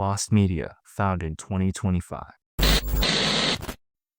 Lost Media, found in 2025.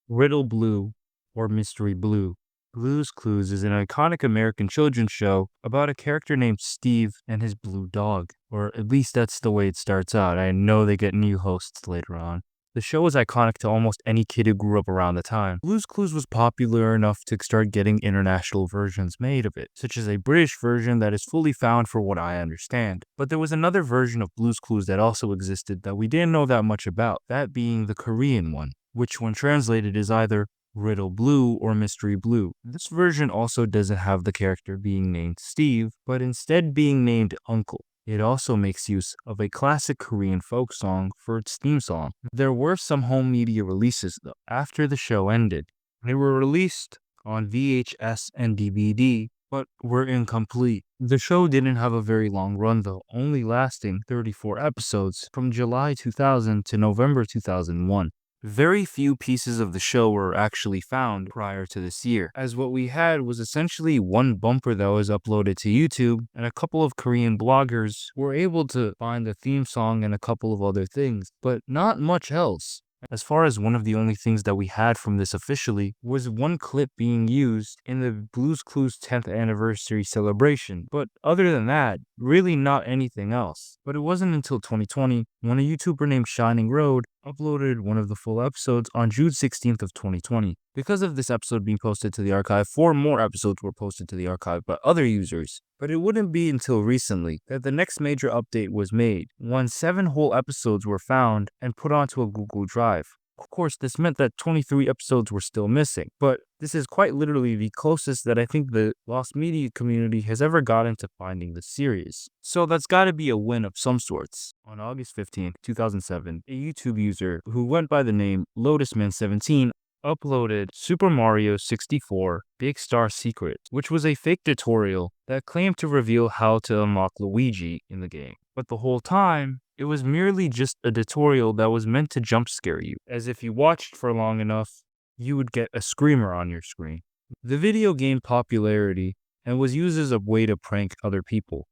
Riddle Blue, or Mystery Blue. Blue's Clues is an iconic American children's show about a character named Steve and his blue dog. Or at least that's the way it starts out. I know they get new hosts later on. The show is iconic to almost any kid who grew up around the time. Blue's Clues was popular enough to start getting international versions made of it, such as a British version that is fully found for what I understand. But there was another version of Blue's Clues that also existed that we didn't know that much about, that being the Korean one, which when translated is either Riddle Blue or Mystery Blue. This version also doesn't have the character being named Steve, but instead being named Uncle. It also makes use of a classic Korean folk song for its theme song. There were some home media releases though, after the show ended. They were released on VHS and DVD, but were incomplete. The show didn't have a very long run though, only lasting 34 episodes from July 2000 to November 2001. Very few pieces of the show were actually found prior to this year, as what we had was essentially one bumper that was uploaded to YouTube, and a couple of Korean bloggers were able to find the theme song and a couple of other things, but not much else. As far as one of the only things that we had from this officially was one clip being used in the Blue's Clues 10th anniversary celebration, but other than that, really not anything else. But it wasn't until 2020 when a YouTuber named Shining Road uploaded one of the full episodes on June 16th of 2020. Because of this episode being posted to the archive, 4 more episodes were posted to the archive by other users. But it wouldn't be until recently that the next major update was made, when 7 whole episodes were found and put onto a Google Drive. Of course, this meant that 23 episodes were still missing, but this is quite literally the closest that I think the Lost Media community has ever gotten to finding the series. So that's gotta be a win of some sorts. On August 15, 2007, a YouTube user who went by the name LotusMan17 uploaded Super Mario 64 Big Star Secret, which was a fake tutorial that claimed to reveal how to unlock Luigi in the game. But the whole time, it was merely just a tutorial that was meant to jump scare you, as if you watched for long enough, you would get a screamer on your screen. The video gained popularity and was used as a way to prank other people.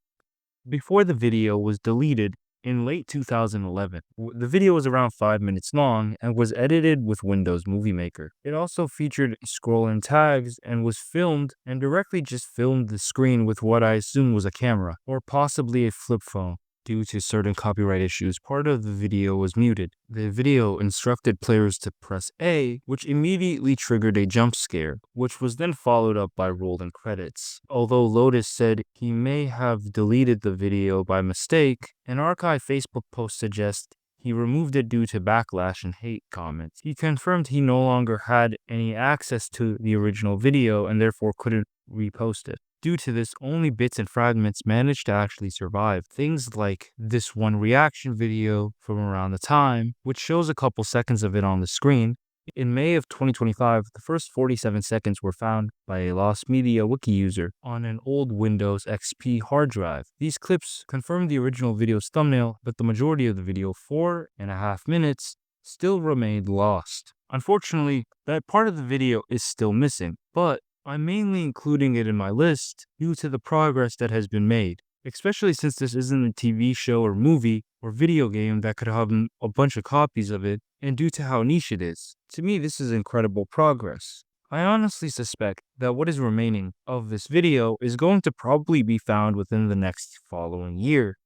Before the video was deleted in late 2011, the video was around 5 minutes long and was edited with Windows Movie Maker. It also featured scroll-in tags and was filmed and directly just filmed the screen with what I assume was a camera, or possibly a flip phone. Due to certain copyright issues, part of the video was muted. The video instructed players to press A, which immediately triggered a jump scare, which was then followed up by rolling credits. Although Lotus said he may have deleted the video by mistake, an archive Facebook post suggests he removed it due to backlash and hate comments. He confirmed he no longer had any access to the original video and therefore couldn't repost it. Due to this, only bits and fragments managed to actually survive. Things like this one reaction video from around the time, which shows a couple seconds of it on the screen. In May of 2025, the first 47 seconds were found by a Lost Media wiki user on an old Windows XP hard drive. These clips confirmed the original video's thumbnail, but the majority of the video, 4.5 minutes, still remained lost. Unfortunately, that part of the video is still missing, but I'm mainly including it in my list due to the progress that has been made, especially since this isn't a TV show or movie or video game that could have a bunch of copies of it, and due to how niche it is. To me, this is incredible progress. I honestly suspect that what is remaining of this video is going to probably be found within the next following year.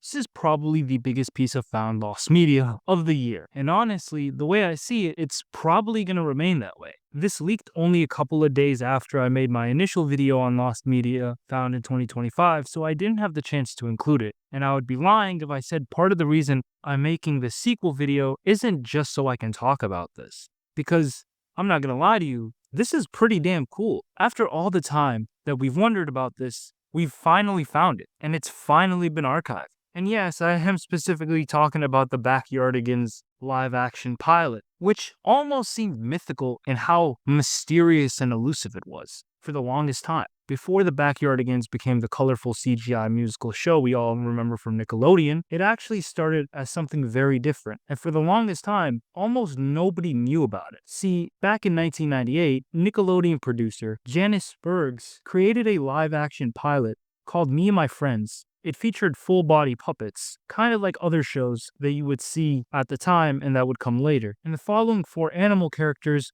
This is probably the biggest piece of found lost media of the year. And honestly, the way I see it, it's probably going to remain that way. This leaked only a couple of days after I made my initial video on lost media found in 2025, so I didn't have the chance to include it. And I would be lying if I said part of the reason I'm making this sequel video isn't just so I can talk about this. Because I'm not going to lie to you, this is pretty damn cool. After all the time that we've wondered about this, we've finally found it, and it's finally been archived. And yes, I am specifically talking about the Backyardigans live-action pilot, which almost seemed mythical in how mysterious and elusive it was for the longest time. Before the Backyardigans became the colorful CGI musical show we all remember from Nickelodeon, it actually started as something very different, and for the longest time, almost nobody knew about it. See, back in 1998, Nickelodeon producer Janice Bergs created a live-action pilot called Me and My Friends, It featured full-body puppets, kind of like other shows that you would see at the time and that would come later. And the following four animal characters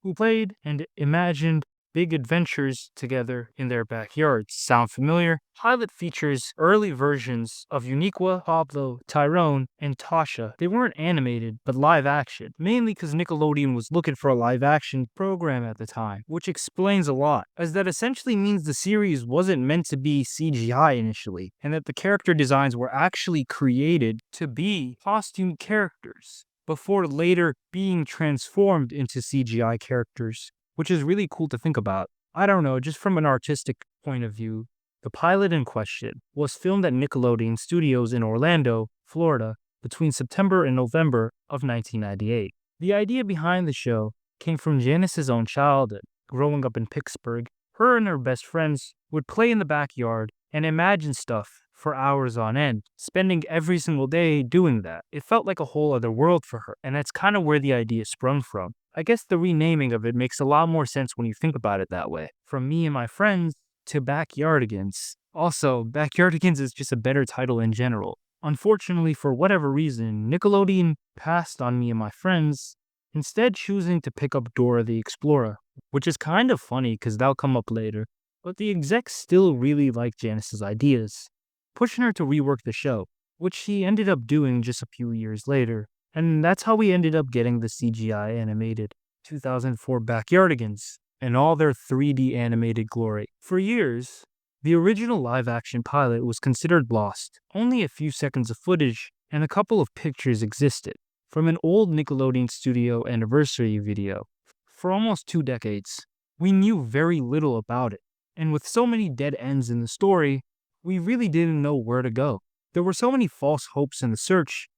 who played and imagined big adventures together in their backyards. Sound familiar? Pilot features early versions of Uniqua, Pablo, Tyrone, and Tasha. They weren't animated, but live action, mainly because Nickelodeon was looking for a live action program at the time, which explains a lot, as that essentially means the series wasn't meant to be CGI initially, and that the character designs were actually created to be costume characters before later being transformed into CGI characters, which is really cool to think about. I don't know, just from an artistic point of view, the pilot in question was filmed at Nickelodeon Studios in Orlando, Florida, between September and November of 1998. The idea behind the show came from Janice's own childhood. Growing up in Pittsburgh, her and her best friends would play in the backyard and imagine stuff for hours on end, spending every single day doing that. It felt like a whole other world for her, and that's kind of where the idea sprung from. I guess the renaming of it makes a lot more sense when you think about it that way. From Me and My Friends to Backyardigans. Also, Backyardigans is just a better title in general. Unfortunately, for whatever reason, Nickelodeon passed on Me and My Friends, instead choosing to pick up Dora the Explorer, which is kind of funny because that'll come up later. But the execs still really liked Janice's ideas, pushing her to rework the show, which she ended up doing just a few years later. And that's how we ended up getting the CGI animated 2004 Backyardigans and all their 3D animated glory. For years, the original live-action pilot was considered lost. Only a few seconds of footage and a couple of pictures existed from an old Nickelodeon Studio anniversary video. For almost 2 decades, we knew very little about it. And with so many dead ends in the story, we really didn't know where to go. There were so many false hopes in the search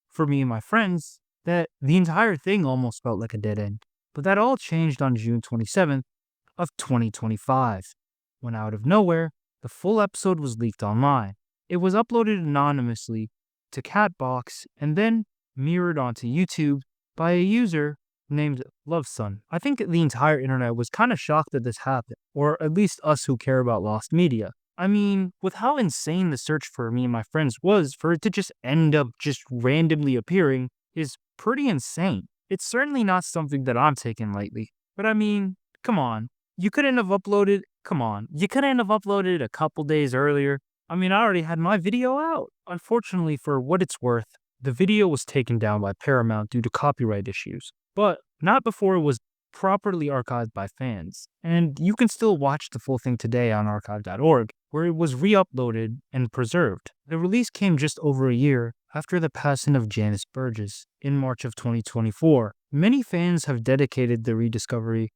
for Me and My Friends that the entire thing almost felt like a dead end. But that all changed on June 27th of 2025, when out of nowhere, the full episode was leaked online. It was uploaded anonymously to Catbox and then mirrored onto YouTube by a user named LoveSun. I think the entire internet was kind of shocked that this happened, or at least us who care about lost media. I mean, with how insane the search for Me and My Friends was, for it to just end up just randomly appearing is pretty insane. It's certainly not something that I'm taking lightly. But I mean, come on. You couldn't have uploaded a couple days earlier. I mean, I already had my video out. Unfortunately, for what it's worth, the video was taken down by Paramount due to copyright issues, but not before it was properly archived by fans. And you can still watch the full thing today on archive.org, where it was re-uploaded and preserved. The release came just over a year after the passing of Janice Burgess in March of 2024. Many fans have dedicated the rediscovery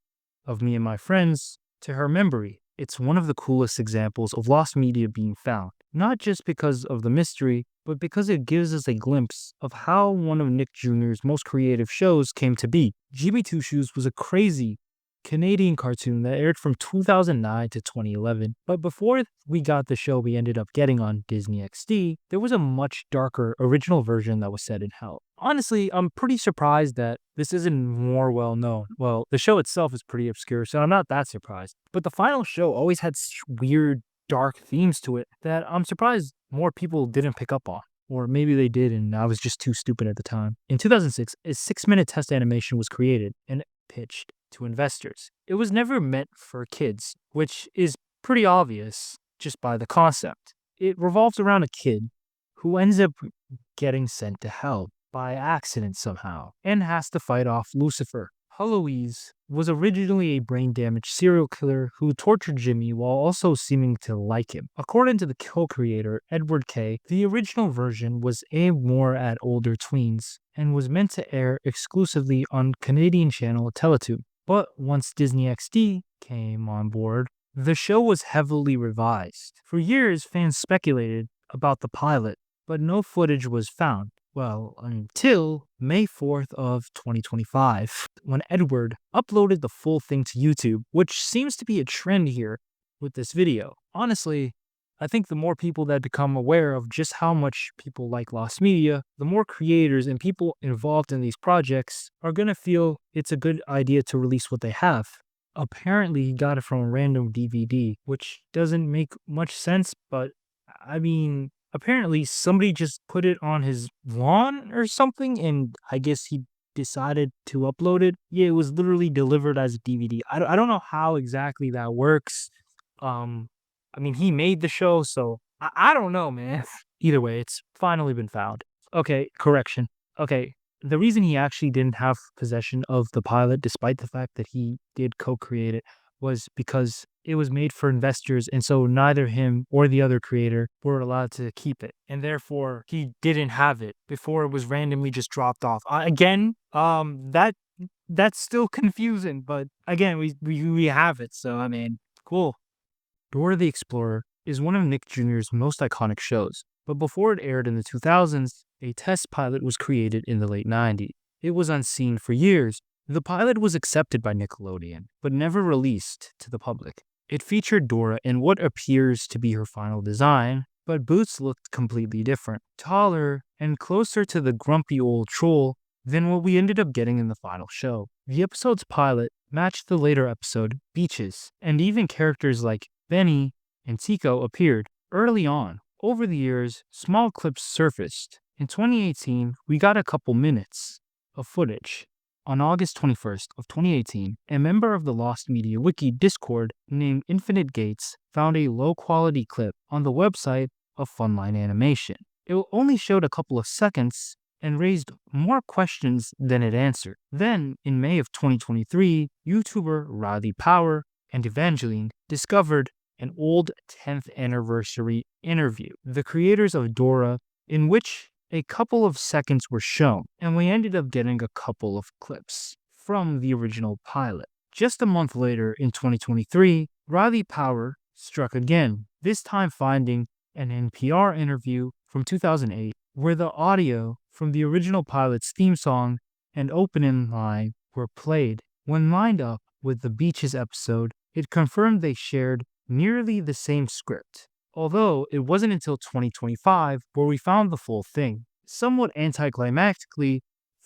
of Me and My Friends to her memory. It's one of the coolest examples of lost media being found, not just because of the mystery, but because it gives us a glimpse of how one of Nick Jr.'s most creative shows came to be. GB2 Shoes was a crazy Canadian cartoon that aired from 2009 to 2011. But before we got the show we ended up getting on Disney XD, there was a much darker original version that was set in hell. Honestly, I'm pretty surprised that this isn't more well known. Well, the show itself is pretty obscure, so I'm not that surprised. But the final show always had such weird, dark themes to it that I'm surprised more people didn't pick up on. Or maybe they did and I was just too stupid at the time. In 2006, a 6-minute test animation was created and pitched to investors. It was never meant for kids, which is pretty obvious just by the concept. It revolves around a kid who ends up getting sent to hell by accident somehow and has to fight off Lucifer. Heloise was originally a brain-damaged serial killer who tortured Jimmy while also seeming to like him. According to the co-creator, Edward Kay, the original version was aimed more at older tweens and was meant to air exclusively on Canadian channel Teletoon. But once Disney XD came on board, the show was heavily revised. For years, fans speculated about the pilot, but no footage was found. Well, until May 4th of 2025, when Edward uploaded the full thing to YouTube, which seems to be a trend here with this video. Honestly, I think the more people that become aware of just how much people like lost media, the more creators and people involved in these projects are going to feel it's a good idea to release what they have. Apparently, he got it from a random DVD, which doesn't make much sense, but I mean, apparently somebody just put it on his lawn or something, and I guess he decided to upload it. Yeah, it was literally delivered as a DVD. I don't know how exactly that works. Um, I mean, he made the show, so I don't know, man. Either way, it's finally been found. Okay, correction. Okay, the reason he actually didn't have possession of the pilot, despite the fact that he did co-create it, was because it was made for investors, and so neither him or the other creator were allowed to keep it, and therefore he didn't have it before it was randomly just dropped off. Again, that's still confusing, but again, we have it, so I mean, cool. Dora the Explorer is one of Nick Jr.'s most iconic shows, but before it aired in the 2000s, a test pilot was created in the late 90s. It was unseen for years. The pilot was accepted by Nickelodeon, but never released to the public. It featured Dora in what appears to be her final design, but Boots looked completely different, taller, and closer to the grumpy old troll than what we ended up getting in the final show. The episode's pilot matched the later episode, Beaches, and even characters like Benny and Tico appeared early on. Over the years, small clips surfaced. In 2018, we got a couple minutes of footage. On August 21st of 2018, a member of the Lost Media Wiki Discord named Infinite Gates found a low-quality clip on the website of Funline Animation. It only showed a couple of seconds and raised more questions than it answered. Then, in May of 2023, YouTuber Riley Power and Evangeline discovered an old 10th anniversary interview, the creators of Dora, in which a couple of seconds were shown, and we ended up getting a couple of clips from the original pilot. Just a month later, in 2023, Riley Power struck again, this time finding an NPR interview from 2008 where the audio from the original pilot's theme song and opening line were played. When lined up with the Beaches episode, it confirmed they shared nearly the same script, although it wasn't until 2025 where we found the full thing. Somewhat anticlimactically,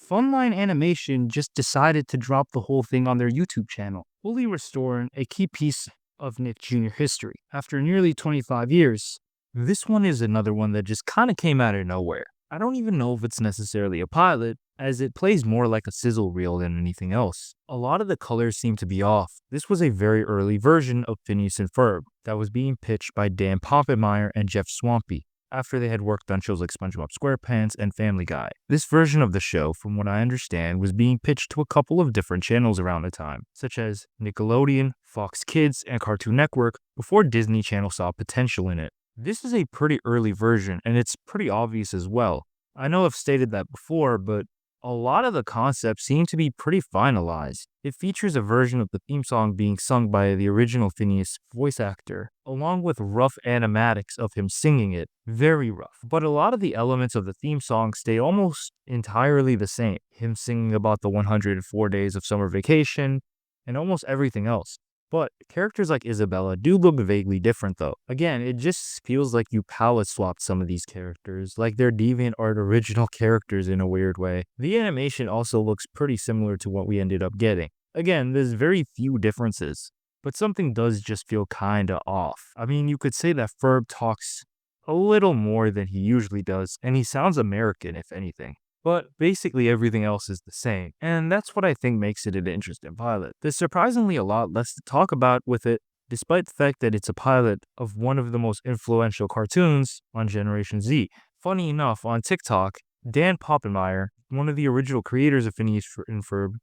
Funline Animation just decided to drop the whole thing on their YouTube channel, fully restoring a key piece of Nick Jr. history. After nearly 25 years, this one is another one that just kind of came out of nowhere. I don't even know if it's necessarily a pilot, as it plays more like a sizzle reel than anything else. A lot of the colors seem to be off. This was a very early version of Phineas and Ferb that was being pitched by Dan Poppelmeyer and Jeff Swampy after they had worked on shows like SpongeBob SquarePants and Family Guy. This version of the show, from what I understand, was being pitched to a couple of different channels around the time, such as Nickelodeon, Fox Kids, and Cartoon Network, before Disney Channel saw potential in it. This is a pretty early version, and it's pretty obvious as well. I know I've stated that before, but a lot of the concepts seem to be pretty finalized. It features a version of the theme song being sung by the original Phineas voice actor, along with rough animatics of him singing it. Very rough. But a lot of the elements of the theme song stay almost entirely the same. Him singing about the 104 days of summer vacation, and almost everything else. But characters like Isabella do look vaguely different though. Again, it just feels like you palette swapped some of these characters, like they're DeviantArt original characters in a weird way. The animation also looks pretty similar to what we ended up getting. Again, there's very few differences, but something does just feel kinda off. I mean, you could say that Ferb talks a little more than he usually does, and he sounds American if anything. But basically everything else is the same, and that's what I think makes it an interesting pilot. There's surprisingly a lot less to talk about with it, despite the fact that it's a pilot of one of the most influential cartoons on Generation Z. Funny enough, on TikTok, Dan Poppelmeyer, one of the original creators of Phineas and Ferb,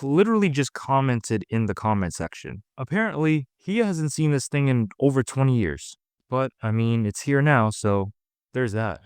literally just commented in the comment section. Apparently, he hasn't seen this thing in over 20 years. But, I mean, it's here now, so there's that.